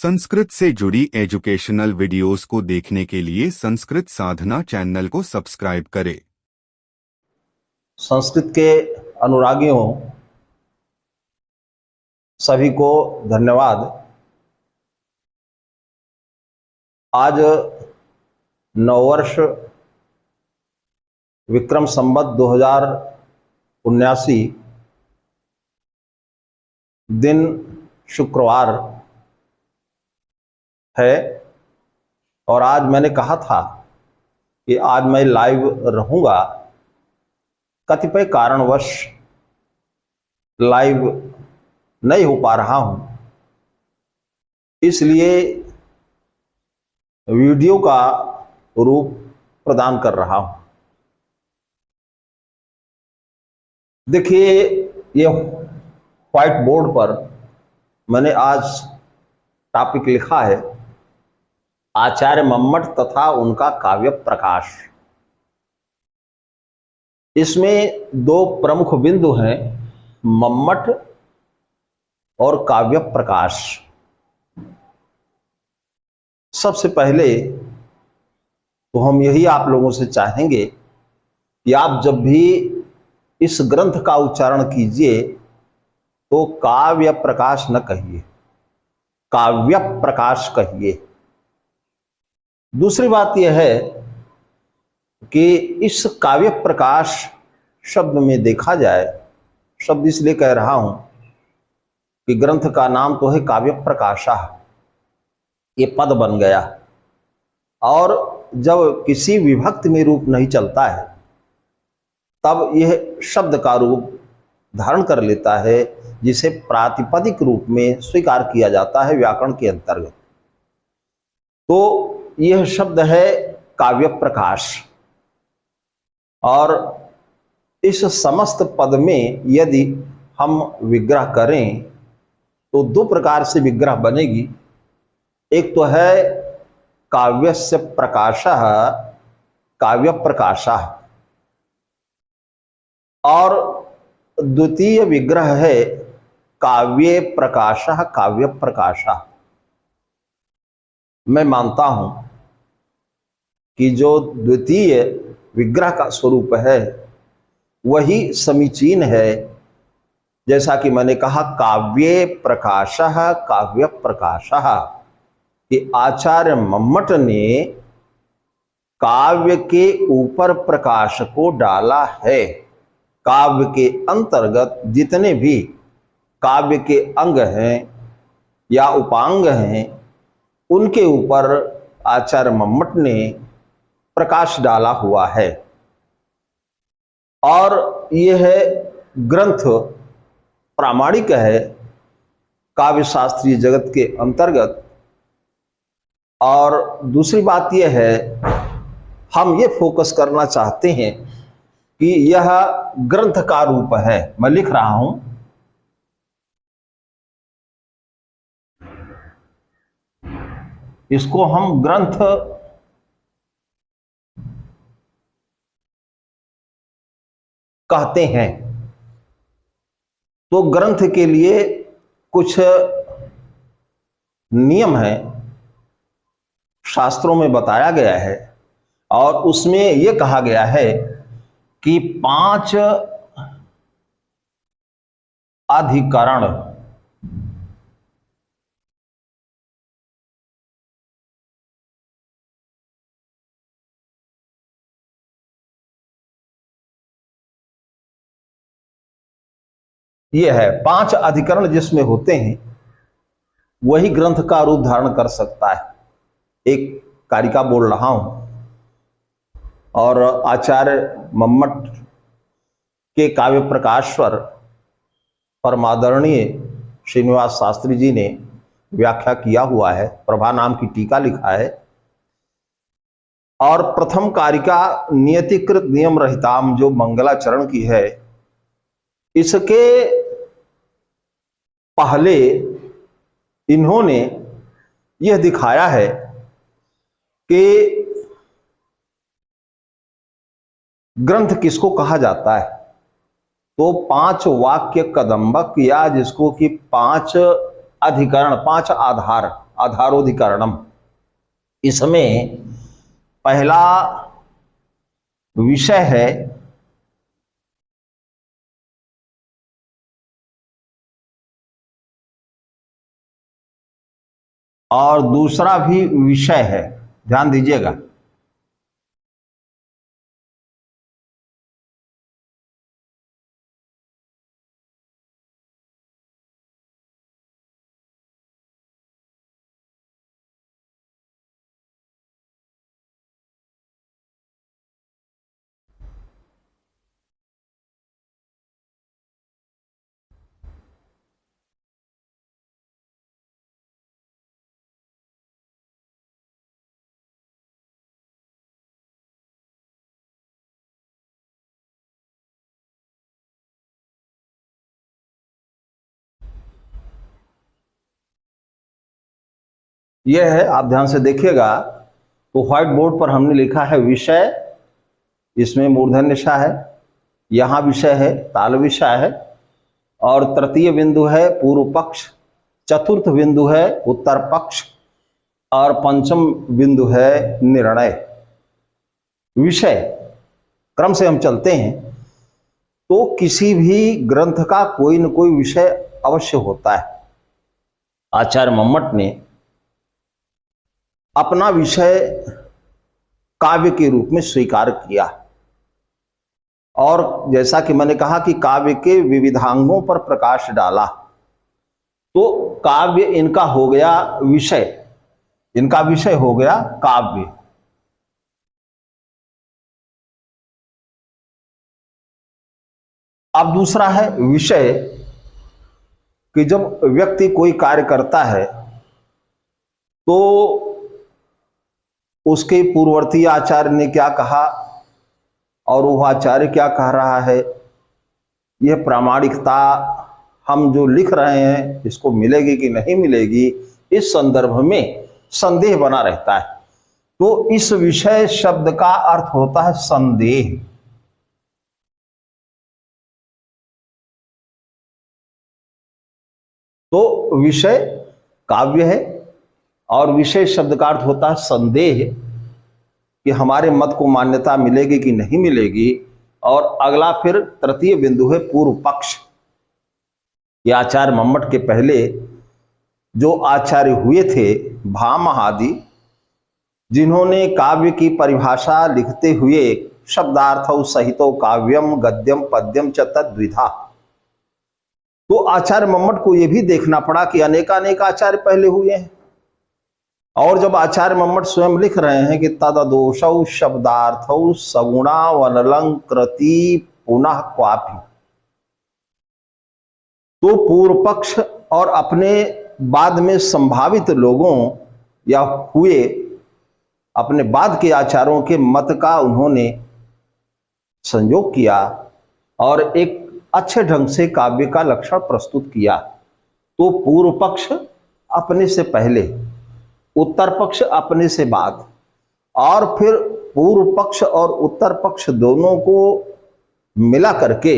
संस्कृत से जुड़ी educational videos को देखने के लिए संस्कृत साधना चैनल को सब्सक्राइब करें। संस्कृत के अनुरागियों सभी को धन्यवाद। आज नववर्ष विक्रम संवत 2079 दिन शुक्रवार है और आज मैंने कहा था कि आज मैं लाइव रहूंगा। कतिपय कारणवश लाइव नहीं हो पा रहा हूं, इसलिए वीडियो का रूप प्रदान कर रहा हूं। देखिए, ये व्हाइट बोर्ड पर मैंने आज टॉपिक लिखा है आचार्य मम्मट तथा उनका काव्य प्रकाश। इसमें दो प्रमुख बिंदु हैं, मम्मट और काव्य प्रकाश। सबसे पहले तो हम यही आप लोगों से चाहेंगे कि आप जब भी इस ग्रंथ का उच्चारण कीजिए तो काव्य प्रकाश न कहिए, काव्य प्रकाश कहिए। दूसरी बात यह है कि इस काव्य प्रकाश शब्द में देखा जाए, शब्द इसलिए कह रहा हूं कि ग्रंथ का नाम तो है काव्य प्रकाशा, ये पद बन गया। और जब किसी विभक्ति में रूप नहीं चलता है तब यह शब्द का रूप धारण कर लेता है, जिसे प्रातिपदिक रूप में स्वीकार किया जाता है व्याकरण के अंतर्गत। तो यह शब्द है काव्य प्रकाश। और इस समस्त पद में यदि हम विग्रह करें तो दो प्रकार से विग्रह बनेगी। एक तो है काव्यस्य प्रकाशः, काव्य प्रकाशः, और द्वितीय विग्रह है काव्ये प्रकाशः, काव्य प्रकाशः। मैं मानता हूं कि जो द्वितीय विग्रह का स्वरूप है वही समीचीन है। जैसा कि मैंने कहा काव्ये प्रकाशः, काव्य प्रकाशः, कि आचार्य मम्मट ने काव्य के ऊपर प्रकाश को डाला है। काव्य के अंतर्गत जितने भी काव्य के अंग हैं या उपांग हैं उनके ऊपर आचार्य मम्मट ने प्रकाश डाला हुआ है। और यह ग्रंथ प्रामाणिक है काव्य शास्त्रीय जगत के अंतर्गत। और दूसरी बात यह है, हम ये फोकस करना चाहते हैं कि यह ग्रंथ का रूप है। मैं लिख रहा हूं, इसको हम ग्रंथ कहते हैं। तो ग्रंथ के लिए कुछ नियम हैं, शास्त्रों में बताया गया है। और उसमें यह कहा गया है कि 5 अधिकरण ये है, 5 अधिकरण जिसमें होते हैं वही ग्रंथ का रूप धारण कर सकता है। एक कारिका बोल रहा हूं और आचार्य मम्मट के काव्य प्रकाश्वर परमादरणीय श्रीनिवास शास्त्री जी ने व्याख्या किया हुआ है, प्रभा नाम की टीका लिखा है। और प्रथम कारिका नियतिकृत नियम रहिताम जो मंगलाचरण की है, इसके पहले इन्होंने यह दिखाया है कि ग्रंथ किसको कहा जाता है। तो 5 वाक्य कदंबक, या जिसको कि 5 अधिकरण, 5 आधार, आधारोधिकरणम। इसमें पहला विषय है और दूसरा भी विषय है, ध्यान दीजिएगा। यह है, आप ध्यान से देखिएगा तो व्हाइट बोर्ड पर हमने लिखा है विषय, इसमें मूर्धन्य ष है, यहाँ विषय है, ताल विषय है, और तृतीय बिंदु है पूर्व पक्ष, चतुर्थ बिंदु है उत्तर पक्ष, और पंचम बिंदु है निर्णय। विषय क्रम से हम चलते हैं तो किसी भी ग्रंथ का कोई न कोई विषय अवश्य होता है। आचार्य मम्मट ने अपना विषय काव्य के रूप में स्वीकार किया, और जैसा कि मैंने कहा कि काव्य के विविधांगों पर प्रकाश डाला, तो काव्य इनका हो गया विषय, इनका विषय हो गया काव्य। अब दूसरा है विषय कि जब व्यक्ति कोई कार्य करता है तो उसके पूर्ववर्ती आचार्य ने क्या कहा और वह आचार्य क्या कह रहा है, यह प्रामाणिकता हम जो लिख रहे हैं इसको मिलेगी कि नहीं मिलेगी, इस संदर्भ में संदेह बना रहता है। तो इस विषय शब्द का अर्थ होता है संदेह। तो विषय काव्य है और विषय शब्द का अर्थ होता है संदेह कि हमारे मत को मान्यता मिलेगी कि नहीं मिलेगी। और अगला फिर तृतीय बिंदु है पूर्व पक्ष। ये आचार्य मम्मट के पहले जो आचार्य हुए थे भामह आदि, जिन्होंने काव्य की परिभाषा लिखते हुए शब्दार्थौ सहितो काव्यम गद्यम पद्यम च तद्विधा, तो आचार्य मम्मट को यह भी देखना पड़ा कि अनेकानेक आचार्य पहले हुए हैं, और जब आचार्य मम्मट स्वयं लिख रहे हैं कि तददोषौ शब्दार्थौ सगुणावनलंकृति पुनः क्वापि, तो पूर्व पक्ष और अपने बाद में संभावित लोगों या हुए अपने बाद के आचार्यों के मत का उन्होंने संयोग किया और एक अच्छे ढंग से काव्य का लक्षण प्रस्तुत किया। तो पूर्व पक्ष अपने से पहले, उत्तर पक्ष अपने से बाद, और फिर पूर्व पक्ष और उत्तर पक्ष दोनों को मिला करके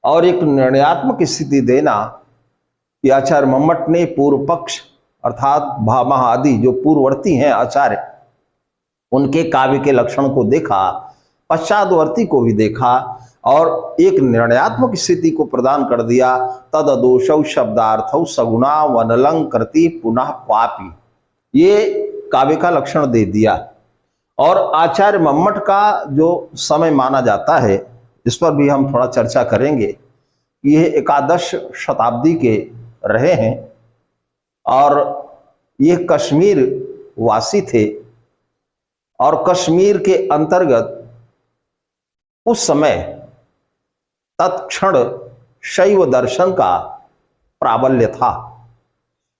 और एक निर्णयात्मक स्थिति देना कि आचार्य मम्मट ने पूर्व पक्ष अर्थात भामह आदि जो पूर्ववर्ती हैं आचार्य, उनके काव्य के लक्षण को देखा, पश्चातवर्ती को भी देखा और एक निर्णयात्मक स्थिति को प्रदान कर दिया। तददोषौ शब्दार्थौ सगुणावनलंकृति पुनः क्वापि, ये काव्य का लक्षण दे दिया। और आचार्य मम्मट का जो समय माना जाता है, इस पर भी हम थोड़ा चर्चा करेंगे। यह एकादश शताब्दी के रहे हैं और ये कश्मीर वासी थे, और कश्मीर के अंतर्गत उस समय तत्क्षण शैव दर्शन का प्राबल्य था,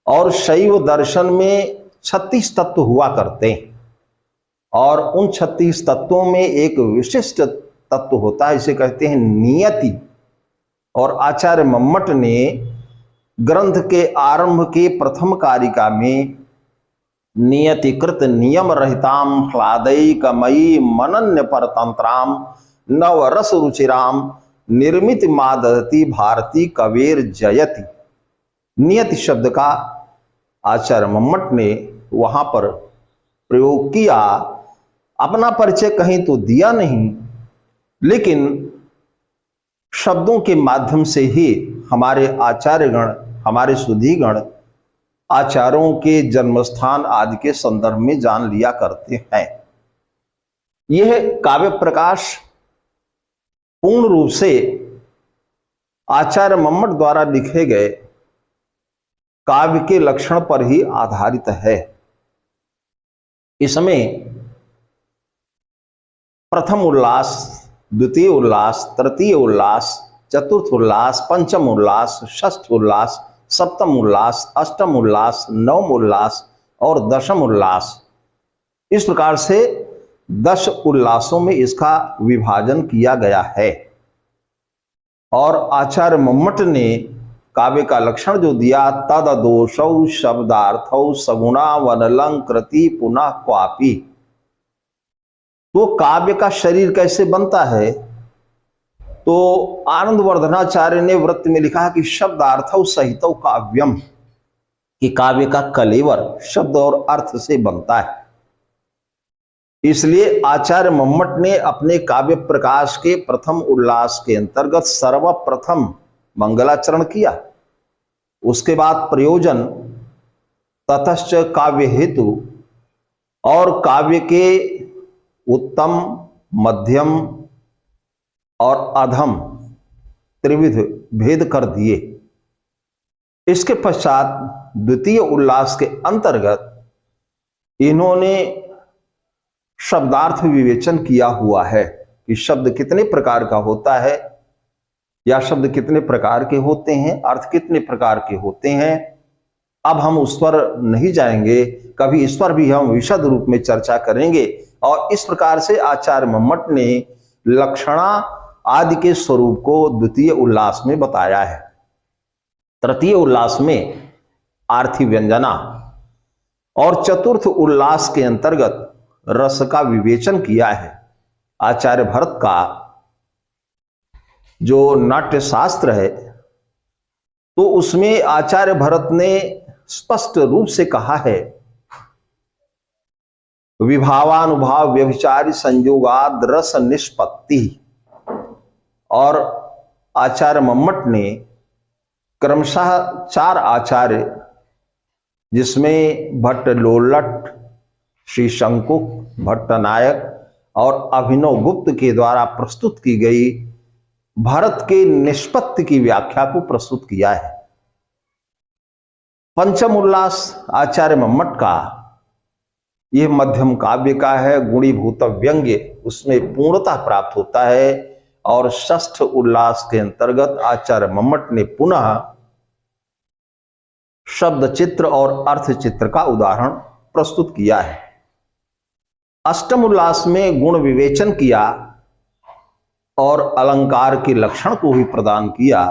और शैव दर्शन में 36 तत्व हुआ करते हैं, और उन 36 तत्वों में एक विशिष्ट तत्व होता है, इसे कहते हैं नियति। और आचार्य मम्मट ने ग्रंथ के आरंभ के प्रथम कारिका में नियतिकृत नियम रहिताम ह्लादैकमयी मनन्य परतंत्राम नवरस रुचिराम निर्मित मादति भारती कवेर जयति, नियति शब्द का आचार्य मम्मट ने वहां पर प्रयोग किया। अपना परिचय कहीं तो दिया नहीं, लेकिन शब्दों के माध्यम से ही हमारे आचार्यगण, हमारे सुधीगण आचार्यों के जन्मस्थान आदि के संदर्भ में जान लिया करते हैं। यह काव्य प्रकाश पूर्ण रूप से आचार्य मम्मट द्वारा लिखे गए काव्य के लक्षण पर ही आधारित है। इसमें प्रथम उल्लास, द्वितीय उल्लास, तृतीय उल्लास, चतुर्थ उल्लास, पंचम उल्लास, षष्ठ उल्लास, सप्तम उल्लास, अष्टम उल्लास, नवम उल्लास और दशम उल्लास, इस प्रकार से 10 उल्लासों में इसका विभाजन किया गया है। और आचार्य मम्मट ने काव्य का लक्षण जो दिया, तददोषौ शब्दार्थौ सगुणा वनलंकृति पुनः क्वापि। तो काव्य का शरीर कैसे बनता है? तो आनंद वर्धनाचार्य ने वृत्त में लिखा कि शब्दार्थौ सहितौ काव्यम, कि काव्य का कलेवर शब्द और अर्थ से बनता है। इसलिए आचार्य मम्मट ने अपने काव्य प्रकाश के प्रथम उल्लास के अंतर्गत सर्वप्रथम मंगलाचरण किया। उसके बाद प्रयोजन, ततश्च काव्य हेतु और काव्य के उत्तम, मध्यम और अधम त्रिविध भेद कर दिए। इसके पश्चात द्वितीय उल्लास के अंतर्गत इन्होंने शब्दार्थ विवेचन किया हुआ है कि शब्द कितने प्रकार का होता है, या शब्द कितने प्रकार के होते हैं, अर्थ कितने प्रकार के होते हैं। अब हम उस पर नहीं जाएंगे, कभी इस पर भी हम विशद रूप में चर्चा करेंगे। और इस प्रकार से आचार्य मम्मट ने लक्षणा आदि के स्वरूप को द्वितीय उल्लास में बताया है। तृतीय उल्लास में आर्थी व्यंजना और चतुर्थ उल्लास के अंतर्गत रस का विवेचन किया है। आचार्य भरत का जो नाट्य शास्त्र है, तो उसमें आचार्य भरत ने स्पष्ट रूप से कहा है, विभावानुभाव व्यभिचारी संयोगाद रस निष्पत्ति। और आचार्य मम्मट ने क्रमशः 4 आचार्य, जिसमें भट्ट लोलट, श्री शंकुक, भट्टनायक और अभिनव गुप्त के द्वारा प्रस्तुत की गई भारत के निष्पत्ति की व्याख्या को प्रस्तुत किया है। पंचम उल्लास आचार्य मम्मट का यह मध्यम काव्य का है, गुणीभूत व्यंग्य उसमें पूर्णता प्राप्त होता है। और षष्ठ उल्लास के अंतर्गत आचार्य मम्मट ने पुनः शब्द चित्र और अर्थ चित्र का उदाहरण प्रस्तुत किया है। अष्टम उल्लास में गुण विवेचन किया और अलंकार के लक्षण को भी प्रदान किया।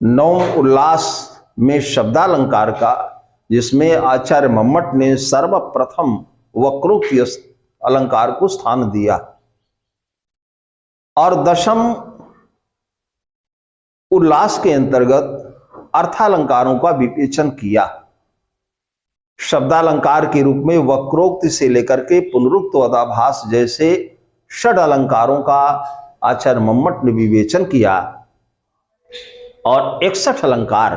नवम उल्लास में शब्दालंकार का, जिसमें आचार्य मम्मट ने सर्वप्रथम वक्रोक्ति अलंकार को स्थान दिया। और दशम उल्लास के अंतर्गत अर्थालंकारों का विवेचन किया। शब्दालंकार के रूप में वक्रोक्ति से लेकर के पुनरुक्त वदाभास जैसे षड अलंकारों का आचार्य मम्मट ने विवेचन किया। और 61 अलंकार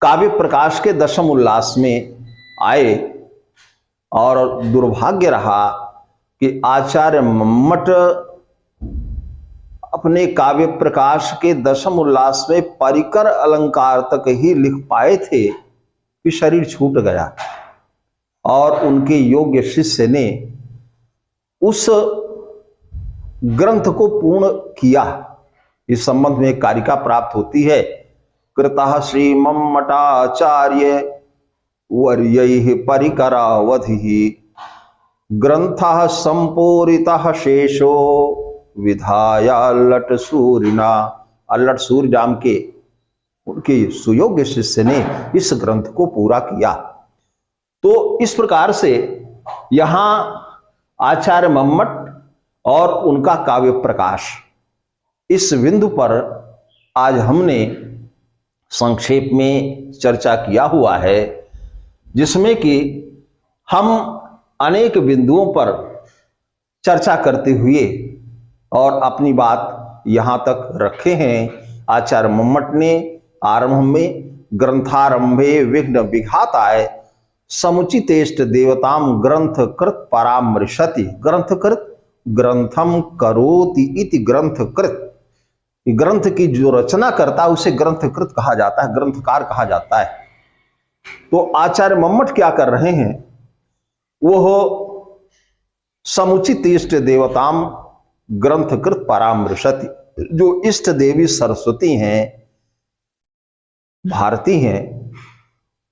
काव्य प्रकाश के दशम उल्लास में आए। और दुर्भाग्य रहा कि आचार्य मम्मट अपने काव्य प्रकाश के दशम उल्लास में परिकर अलंकार तक ही लिख पाए थे कि शरीर छूट गया। और उनके योग्य शिष्य ने उस ग्रंथ को पूर्ण किया। इस संबंध में एक कारिका प्राप्त होती है, कृतः श्री मम्मटाचार्य वर्यैः परिकरावधिः ग्रंथः संपूरितः शेषो विधाया लट सूरिना। लट सूर्यनाम के उनके सुयोग्य शिष्य ने इस ग्रंथ को पूरा किया। तो इस प्रकार से यहां आचार्य मम्मट और उनका काव्य प्रकाश, इस बिंदु पर आज हमने संक्षेप में चर्चा किया हुआ है, जिसमें कि हम अनेक बिंदुओं पर चर्चा करते हुए और अपनी बात यहाँ तक रखे हैं। आचार्य मम्मट ने आरंभ में ग्रंथारंभे विघ्न विघाताय समुचितेष्ट देवताम ग्रंथ कृत परामृशति। ग्रंथ कृत ग्रंथम करोति इति ग्रंथ कृत। ग्रंथ की जो रचना करता है उसे ग्रंथकृत कहा जाता है, ग्रंथकार कहा जाता है। तो आचार्य मम्मट क्या कर रहे हैं, वो समुचित इष्ट देवताम ग्रंथकृत परामृशति। जो इष्ट देवी सरस्वती हैं, भारती हैं,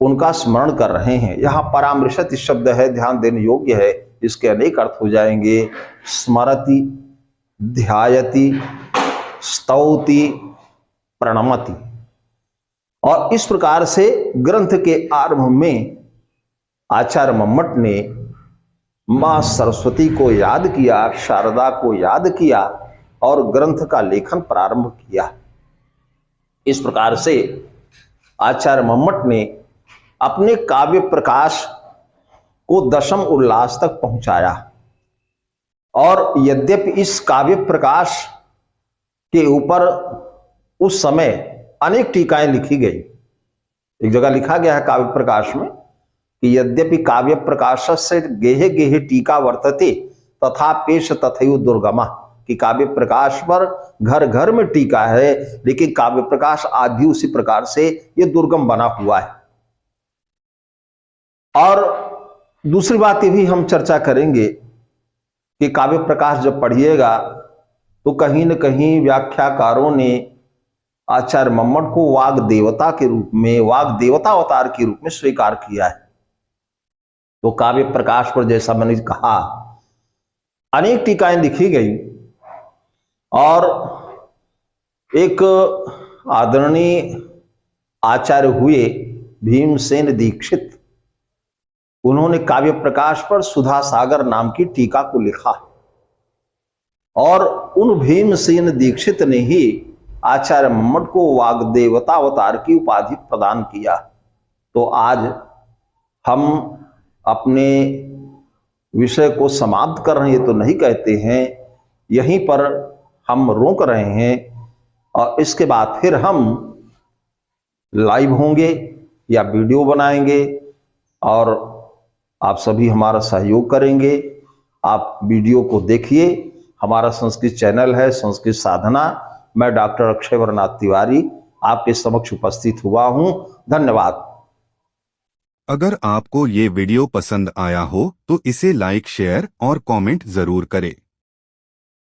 उनका स्मरण कर रहे हैं। यहां परामृशति शब्द है, ध्यान देने योग्य है। इसके अनेक अर्थ हो जाएंगे। स्मरति, ध्यायति, स्तौति, प्रणमति। और इस प्रकार से ग्रंथ के आरंभ में आचार्य मम्मट ने मां सरस्वती को याद किया, शारदा को याद किया और ग्रंथ का लेखन प्रारंभ किया। इस प्रकार से आचार्य मम्मट ने अपने काव्य प्रकाश को दशम उल्लास तक पहुंचाया। और यद्यपि इस काव्य प्रकाश के ऊपर उस समय अनेक टीकाएं लिखी गई। एक जगह लिखा गया है काव्य प्रकाश में कि यद्यपि काव्य प्रकाशस्य गेहे गेहे टीका वर्तते तथा पेश तथैव दुर्गमा। कि काव्य प्रकाश पर घर घर में टीका है, लेकिन काव्य प्रकाश आज भी उसी प्रकार से ये दुर्गम बना हुआ है। और दूसरी बात ये भी हम चर्चा करेंगे कि काव्य प्रकाश जब पढ़िएगा तो कहीं न कहीं व्याख्याकारों ने आचार्य मम्मट को वाग देवता के रूप में, वाग देवता अवतार के रूप में स्वीकार किया है। तो काव्य प्रकाश पर जैसा मैंने कहा अनेक टीकाएं लिखी गई। और एक आदरणीय आचार्य हुए भीमसेन दीक्षित, उन्होंने काव्य प्रकाश पर सुधा सागर नाम की टीका को लिखा और उन भीमसेन दीक्षित ने ही आचार्य मम्मट को वाग्देवता अवतार की उपाधि प्रदान किया। तो आज हम अपने विषय को समाप्त कर रहे हैं तो नहीं कहते हैं, यहीं पर हम रोक रहे हैं और इसके बाद फिर हम लाइव होंगे या वीडियो बनाएंगे और आप सभी हमारा सहयोग करेंगे। आप वीडियो को देखिए। हमारा संस्कृत चैनल है संस्कृत साधना। मैं डॉक्टर अक्षय वर्नाथ तिवारी आपके समक्ष उपस्थित हुआ हूं। धन्यवाद। अगर आपको ये वीडियो पसंद आया हो तो इसे लाइक, शेयर और कमेंट जरूर करें।